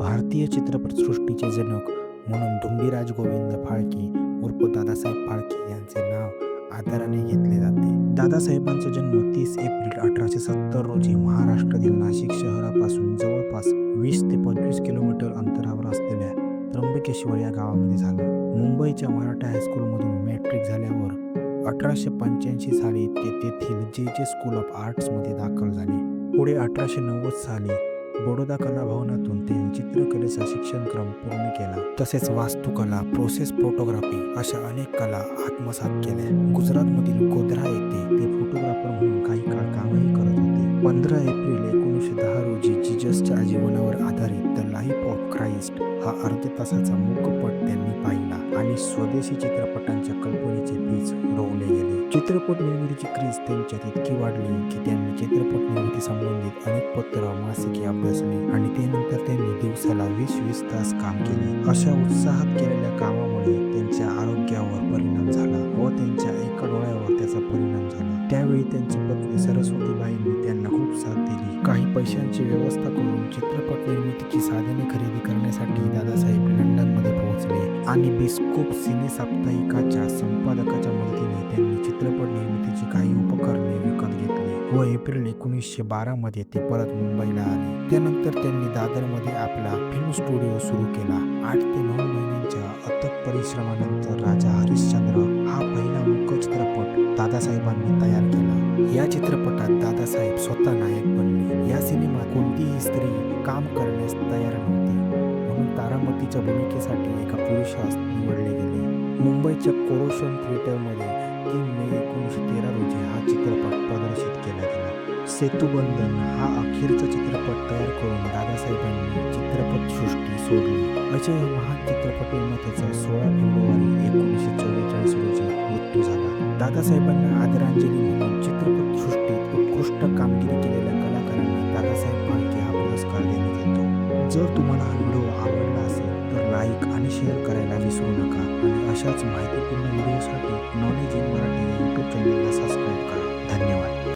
भारतीय चित्रपटसृष्टीचे जनक म्हणून धुंडीराज गोविंद फाळके उर्फ दादासाहेब फाळके यांचे नाव आदराने घेतले जाते. दादासाहेबांचा जन्म 30 एप्रिल 1870 रोजी महाराष्ट्रातील नाशिक शहरापासून जवळपास 20 ते 25 किलोमीटर अंतरावर असलेल्या त्र्यंबकेश्वर या गावामध्ये झाला. मुंबईच्या मराठा हायस्कूलमधून मॅट्रिक झाल्यावर 1885 साली ते तेथील जे स्कूल ऑफ आर्ट्समध्ये दाखल झाले. पुढे 1890 साली बडोदा कला भवनातून त्यांनी चित्रकलेचा शिक्षणक्रम पूर्ण केला. तसेच वास्तुकला, प्रोसेस फोटोग्राफी अशा अनेक कला आत्मसात केल्या. गुजरातमधील गोध्रा येथे ते फोटोग्राफर म्हणून काही काळ कामही करत होते. 15 एप्रिल 1910 रोजी जीजसच्या जीवनावर आधारित द लाईफ ऑफ ख्राइस्ट हा अर्ध्या तासाचा मूकपट त्यांनी पाहिला आणि स्वदेशी चित्रपटांच्या कल्पनेचे बीज रोवले गेले. चित्रपट निर्मितीची क्रेज त्यांच्यात इतकी वाढली की त्यांनी चित्रपट निर्मिती संबंधित अनेक पत्र, मासिके अभ्यासली आणि त्यानंतर त्यांनी दिवसाला 20-20 तास काम केले. अशा उत्साहात केलेल्या कामामुळे त्यांच्या आरोग्यावर परिणाम झाला व त्यांच्या एका डोळ्यावर त्याचा परिणाम झाला. त्यावेळी त्यांची पत्नी सरस्वतीबाईंनी त्यांना खूप साथ दिली. काही पैशांची व्यवस्था करून चित्रपट निर्मितीची साधने खरेदी करण्यासाठी दादासाहेब लंडनमध्ये पोहोचले आणि बिस्कोप सिने साप्ताहिकाच्या संपादकाच्या मदतीने त्यांनी चित्रपट निर्मितीची काही उपकरणे विकत घेतली व एप्रिल 1912 मध्ये ते परत मुंबईला आले. त्यानंतर त्यांनी दादरमध्ये आपला फिल्म स्टुडिओ सुरू केला. 8 ते 9 महिन्यांच्या अथक परिश्रमानंतर राजा हरिश्चंद्र हा पहिला मूक चित्रपट दादासाहेबांनी तयार केला. या चित्रपटात दादासाहेब स्वतः नायक बनले. या सिनेमात कोणतीही स्त्री काम करण्यास तयार नव्हती म्हणून तारामतीच्या भूमिकेसाठी एका पुरुषास निवडले गेले. मुंबईच्या कोरोशन थिएटरमध्ये 3 मे 1913 रोजी हा चित्रपट प्रदर्शित केला गेला. सेतुबंधन हा अखेरचा चित्रपट तयार करून दादासाहेबांनी चित्रपटसृष्टी सोडली. अजय या महान चित्रपट निर्मात्याचा 16 फेब्रुवारी 1944 रोजी मृत्यू झाला. दादासाहेबांना आदरांजली म्हणून चित्रपटसृष्टीत उत्कृष्ट कामगिरी केलेल्या कलाकारांना दादासाहेब फाळके हा पुरस्कार देण्यात येतो. जर तुम्हाला हा व्हिडिओ आवडला असेल तर लाईक आणि शेअर करायला विसरू नका आणि अशाच माहितीपूर्ण व्हिडिओसाठी नॉलेज इन मराठी या यूट्यूब चॅनलला सबस्क्राईब करा. धन्यवाद.